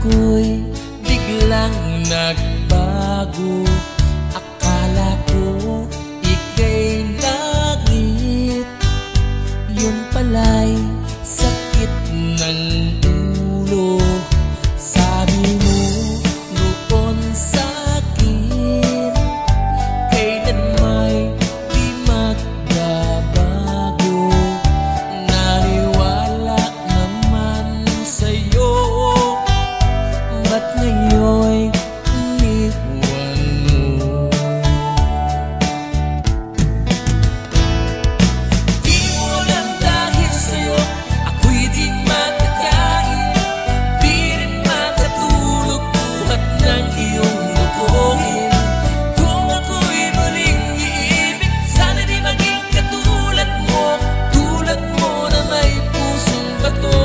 ako'y biglang nagbago. Akala ko ika'y langit, yun pala'y sakit ng ulo. Sabi mo noon sa'kin, kailan may di magbabago. Naniwala naman sa'yo, ba't ngayon'y iniwan mo? Di mo alam dahil sa'yo ako'y di makakain, di rin makatulog buhat ng iyong lokohin. Kung ako'y muling iibig, sana di maging katulad mo, tulad mo na may pusong bato.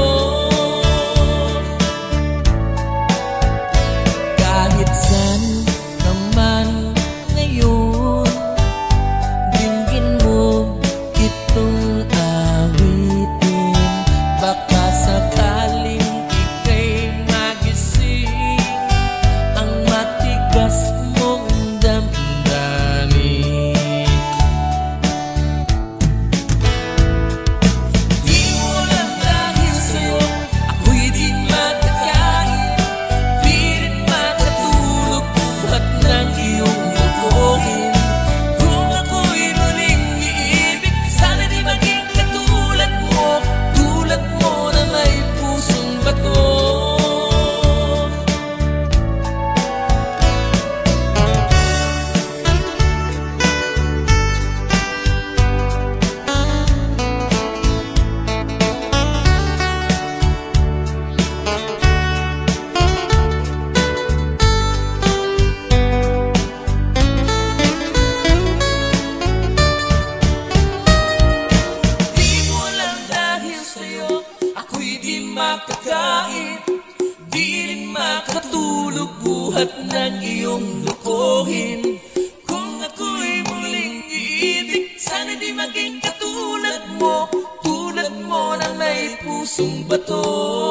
Kahit saan ka man ngayon, dinggin mo itong awitin. Baka sakaling ika'y magising ang matigas mong damdamin. Di mo alam dahil sa'yo ako'y di makakain, di rin makatulog buhat ng iyong lokohin. Kung ako'y muling iibig, sana di maging katulad mo, tulad mo na may pusong bato. Di mo alam dahil sa'yo ako'y di makakain, di rin makatulog buhat ng iyong lokohin. Kung ako'y muling iibig, sana di maging katulad mo, tulad mo na may pusong bato.